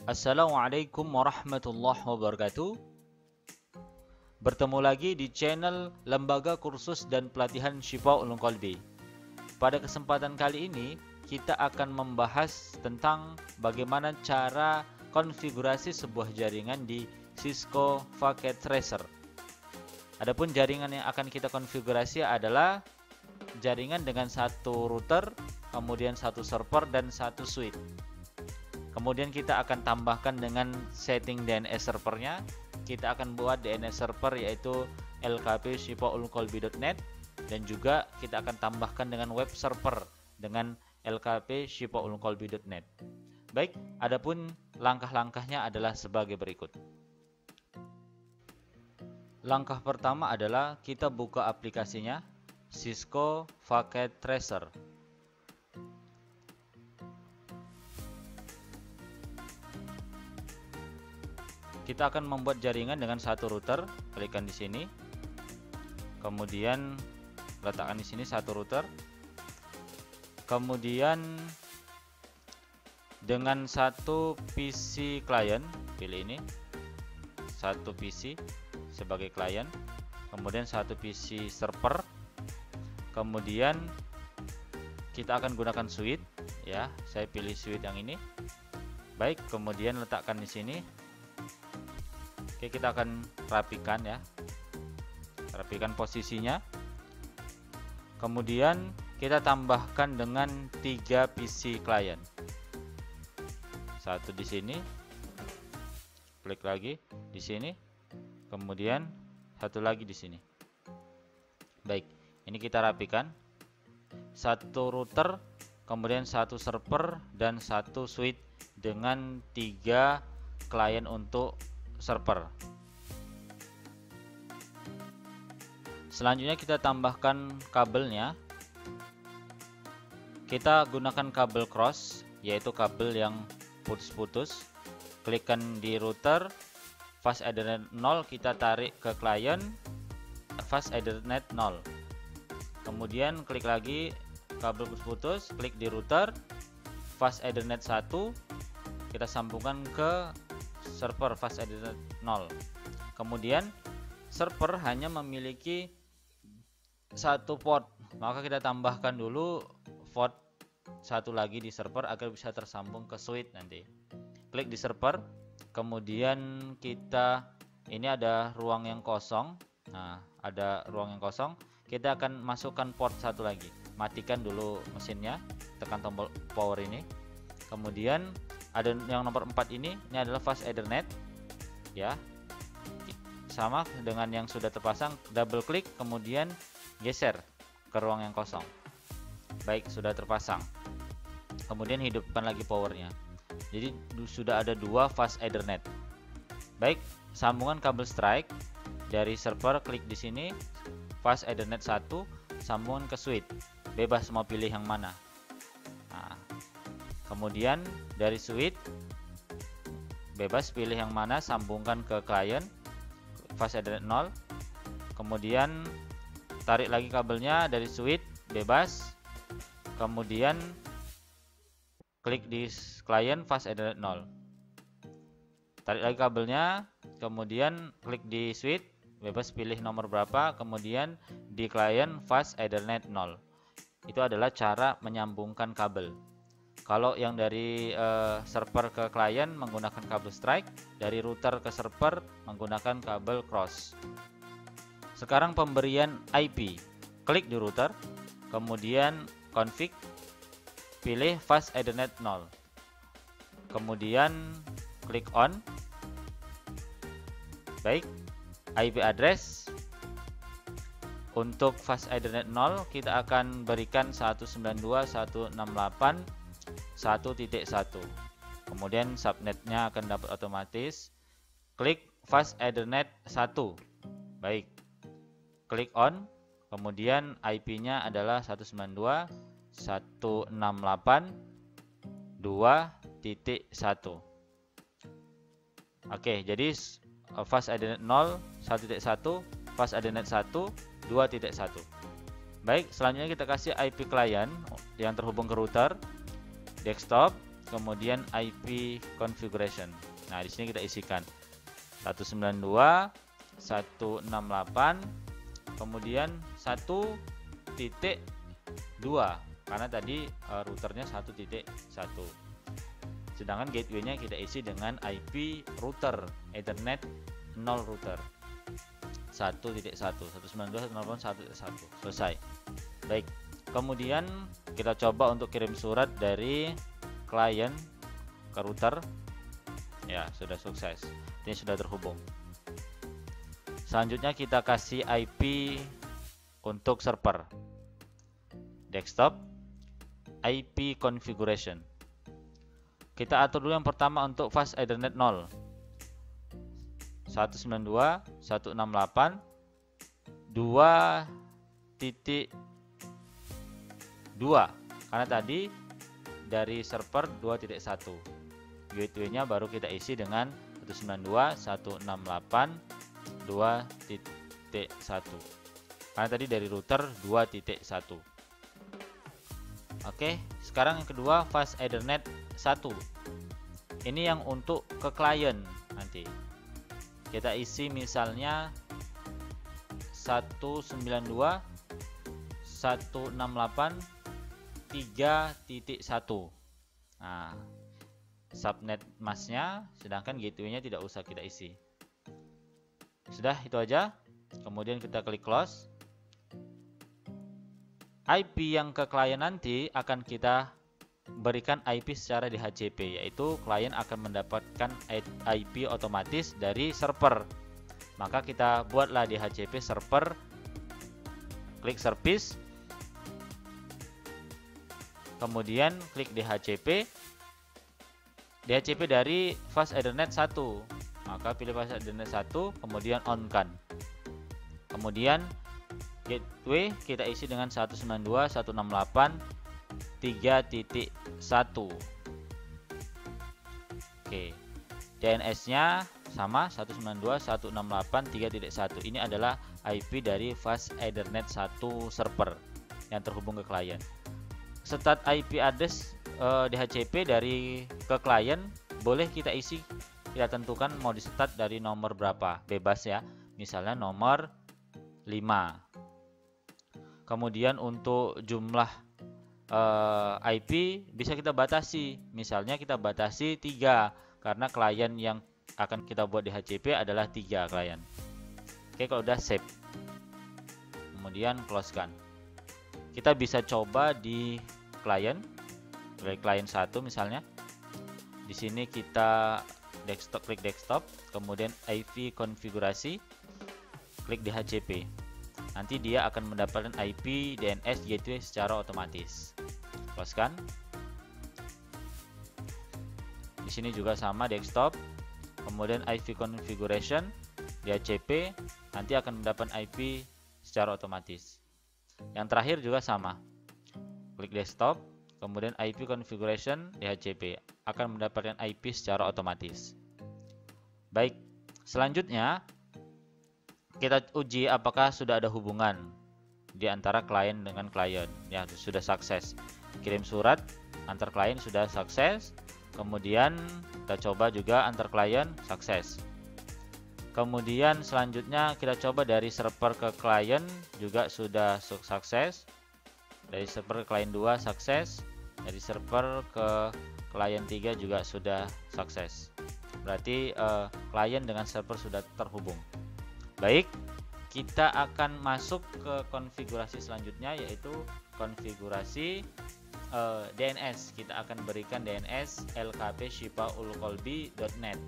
Assalamualaikum warahmatullahi wabarakatuh. Bertemu lagi di channel Lembaga Kursus dan Pelatihan Syifa'ul Qalbi. Pada kesempatan kali ini kita akan membahas tentang bagaimana cara konfigurasi sebuah jaringan di Cisco Packet Tracer. Adapun jaringan yang akan kita konfigurasi adalah jaringan dengan satu router, kemudian satu server dan satu switch. Kemudian kita akan tambahkan dengan setting DNS servernya. Kita akan buat DNS server yaitu lkp-syifa'ulqalbi.net, dan juga kita akan tambahkan dengan web server dengan lkp-syifa'ulqalbi.net. Baik, adapun langkah-langkahnya adalah sebagai berikut. Langkah pertama adalah kita buka aplikasinya Cisco Packet Tracer. Kita akan membuat jaringan dengan satu router, klikkan di sini. Kemudian letakkan di sini satu router. Kemudian dengan satu PC klien, pilih ini. Satu PC sebagai klien. Kemudian satu PC server. Kemudian kita akan gunakan switch, ya. Saya pilih switch yang ini. Baik, kemudian letakkan di sini. Oke, kita akan rapikan, ya. Rapikan posisinya. Kemudian kita tambahkan dengan 3 PC klien. Satu di sini. Klik lagi di sini. Kemudian satu lagi di sini. Baik, ini kita rapikan. Satu router, kemudian satu server dan satu switch dengan 3 klien untuk server. Selanjutnya kita tambahkan kabelnya. Kita gunakan kabel cross, yaitu kabel yang putus-putus. Klikkan di router, fast Ethernet 0 kita tarik ke klien, fast Ethernet 0. Kemudian klik lagi kabel putus-putus, klik di router, fast Ethernet 1 kita sambungkan ke server fast Ethernet 0. Kemudian server hanya memiliki satu port, maka kita tambahkan dulu port satu lagi di server agar bisa tersambung ke switch nanti. Klik di server, kemudian ini ada ruang yang kosong. Nah, ada ruang yang kosong, kita akan masukkan port satu lagi. Matikan dulu mesinnya, tekan tombol power ini. Kemudian ada yang nomor 4 ini adalah fast Ethernet, ya. Sama dengan yang sudah terpasang, double klik kemudian geser ke ruang yang kosong. Baik, sudah terpasang. Kemudian hidupkan lagi powernya. Jadi sudah ada 2 fast Ethernet. Baik, sambungan kabel strike dari server, klik di sini, fast Ethernet 1, sambungan ke switch. Bebas mau pilih yang mana. Nah, kemudian dari switch bebas pilih yang mana, sambungkan ke klien fast Ethernet 0. Kemudian tarik lagi kabelnya dari switch, bebas. Kemudian klik di klien fast Ethernet 0. Tarik lagi kabelnya, kemudian klik di switch, bebas pilih nomor berapa, kemudian di klien fast Ethernet 0. Itu adalah cara menyambungkan kabel. Kalau yang dari server ke klien menggunakan kabel strike, dari router ke server menggunakan kabel cross. Sekarang pemberian IP. Klik di router, kemudian config, pilih fast Ethernet 0. Kemudian klik on. Baik, IP address untuk fast Ethernet 0 kita akan berikan 192.168.1.1. Kemudian subnetnya akan dapat otomatis. Klik fast Ethernet 1. Baik, klik on. Kemudian IP-nya adalah 192.168.2.1. Oke, jadi fast Ethernet 0 1.1, fast Ethernet 1 2.1. Baik, selanjutnya kita kasih IP klien yang terhubung ke router, desktop, kemudian IP configuration. Nah, di sini kita isikan 192.168, kemudian 1.2 karena tadi routernya 1.1. Sedangkan gateway-nya kita isi dengan IP router Ethernet 0 router 1.1, 192.168.1.1. Selesai. Baik. Kemudian kita coba untuk kirim surat dari klien ke router. Ya, sudah sukses. Ini sudah terhubung. Selanjutnya kita kasih IP untuk server. Desktop IP configuration. Kita atur dulu yang pertama untuk fast Ethernet 0. 192.168.2.2 karena tadi dari server 2.1. Gateway-nya baru kita isi dengan 192.168.2.1 karena tadi dari router 2.1. Oke, sekarang yang kedua fast Ethernet 1. Ini yang untuk ke klien nanti. Kita isi misalnya 192.168.3.1. Nah, subnet masknya, sedangkan gateway-nya tidak usah kita isi. Sudah, itu aja. Kemudian kita klik close. IP yang ke klien nanti akan kita berikan IP secara DHCP, yaitu klien akan mendapatkan IP otomatis dari server. Maka kita buatlah DHCP server, klik service, kemudian klik DHCP dari fast Ethernet 1. Maka pilih fast Ethernet 1, kemudian on kan. Kemudian gateway kita isi dengan 192.168.3.1. Oke. DNS-nya sama 192.168.3.1. Ini adalah IP dari fast Ethernet 1 server yang terhubung ke klien. Start IP address DHCP dari ke klien boleh kita isi, kita tentukan mau di start dari nomor berapa, bebas ya. Misalnya nomor 5. Kemudian untuk jumlah IP bisa kita batasi. Misalnya kita batasi 3 karena klien yang akan kita buat di DHCP adalah 3 klien. Oke, kalau udah save. Kemudian close kan. Kita bisa coba di klien, dari klien 1 misalnya. Di sini kita klik desktop, kemudian IP konfigurasi, klik DHCP. Nanti dia akan mendapatkan IP DNS gateway secara otomatis. Close kan. Di sini juga sama desktop, kemudian IP configuration DHCP, nanti akan mendapatkan IP secara otomatis. Yang terakhir juga sama. Klik desktop, kemudian IP configuration DHCP, akan mendapatkan IP secara otomatis. Baik, selanjutnya kita uji apakah sudah ada hubungan di antara klien dengan klien. Ya, sudah sukses. Kirim surat antar klien sudah sukses. Kemudian kita coba juga antar klien sukses. Kemudian selanjutnya kita coba dari server ke klien juga sudah sukses. Dari server ke klien 2 sukses. Dari server ke klien 3 juga sudah sukses. Berarti klien dengan server sudah terhubung. Baik, kita akan masuk ke konfigurasi selanjutnya, yaitu konfigurasi DNS. Kita akan berikan DNS lkp-shipa-ulkolbi.net.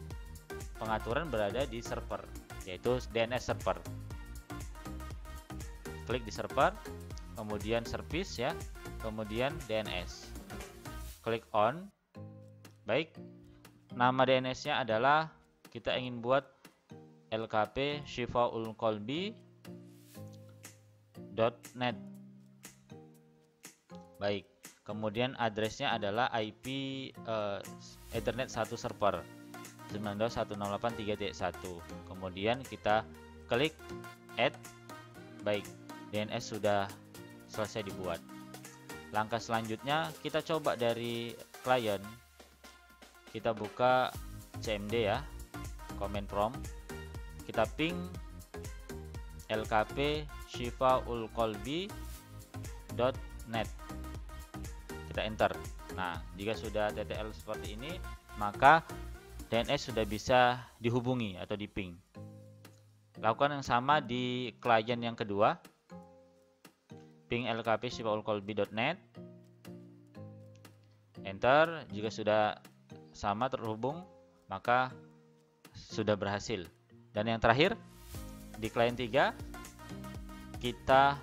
Pengaturan berada di server, yaitu DNS server. Klik di server, kemudian service ya, kemudian DNS. Klik on. Baik, nama DNS-nya adalah kita ingin buat lkp-shifa-ulkolbi.net. Baik, kemudian addressnya adalah IP Ethernet 1 server 192.168.3.1. Kemudian kita klik add. Baik, DNS sudah selesai dibuat. Langkah selanjutnya kita coba dari klien, kita buka CMD ya, command prompt, kita ping lkp shifaulqalbi.net, kita enter. Nah, jika sudah TTL seperti ini, maka DNS sudah bisa dihubungi atau diping. Lakukan yang sama di klien yang kedua, ping lkp shifaulqalbi.net, enter. Jika sudah sama terhubung, maka sudah berhasil. Dan yang terakhir, di klien 3 kita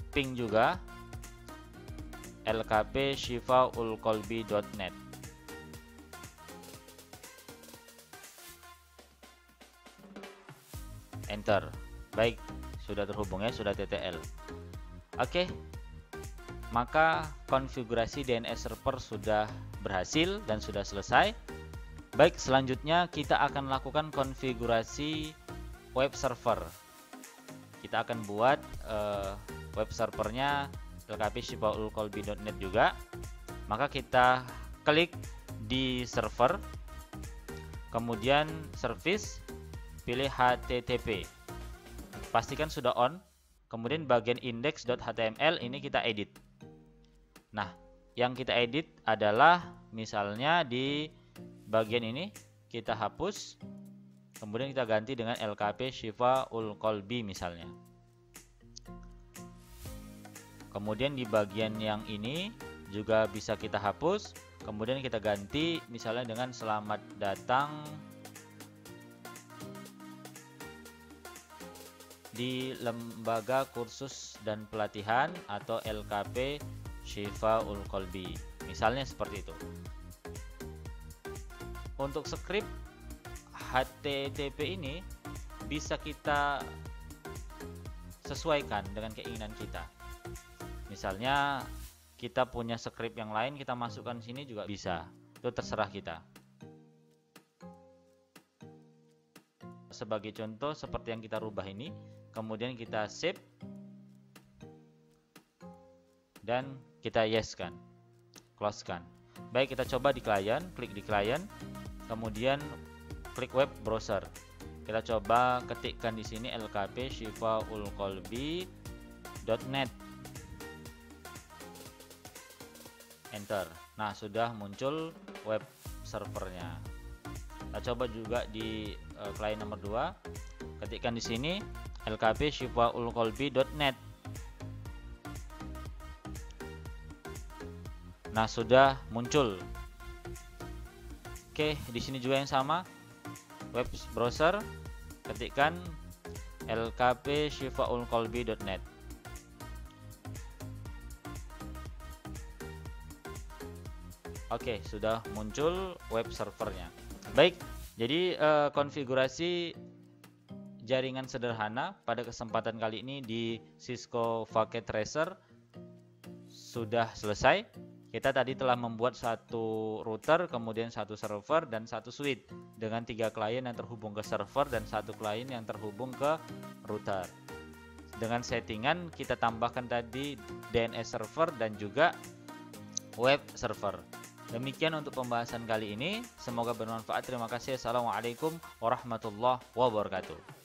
ping juga lkp shifaulqalbi.net. Enter. Baik, sudah terhubung ya, sudah TTL. Oke. Maka konfigurasi DNS server sudah berhasil dan sudah selesai. Baik, selanjutnya kita akan lakukan konfigurasi web server. Kita akan buat web servernya lkp shifaulqalbi.net juga. Maka kita klik di server, kemudian service, pilih HTTP, pastikan sudah on. Kemudian bagian index.html ini kita edit. Nah, yang kita edit adalah misalnya di bagian ini kita hapus, kemudian kita ganti dengan lkp shifaulqalbi misalnya. Kemudian di bagian yang ini juga bisa kita hapus, kemudian kita ganti misalnya dengan selamat datang di lembaga kursus dan pelatihan atau lkp shifaulqalbi, misalnya seperti itu. Untuk script HTTP ini bisa kita sesuaikan dengan keinginan kita. Misalnya kita punya script yang lain, kita masukkan sini juga bisa. Itu terserah kita. Sebagai contoh seperti yang kita rubah ini, kemudian kita save dan kita yes kan, close kan. Baik, kita coba di klien, klik di klien, kemudian klik web browser. Kita coba ketikkan di sini lkp shifaulqalbi.net, enter. Nah, sudah muncul web servernya. Kita coba juga di klien nomor 2, ketikkan di sini lkp shifaulqalbi.net. Nah, sudah muncul. Oke, di sini juga yang sama, web browser, ketikkan lkp shifaulqalbi.net. Oke, sudah muncul web servernya. Baik, jadi konfigurasi jaringan sederhana pada kesempatan kali ini di Cisco Packet Tracer sudah selesai. Kita tadi telah membuat satu router, kemudian satu server dan satu switch dengan 3 klien yang terhubung ke server dan 1 klien yang terhubung ke router. Dengan settingan kita tambahkan tadi DNS server dan juga web server. Demikian untuk pembahasan kali ini, semoga bermanfaat. Terima kasih. Assalamualaikum warahmatullahi wabarakatuh.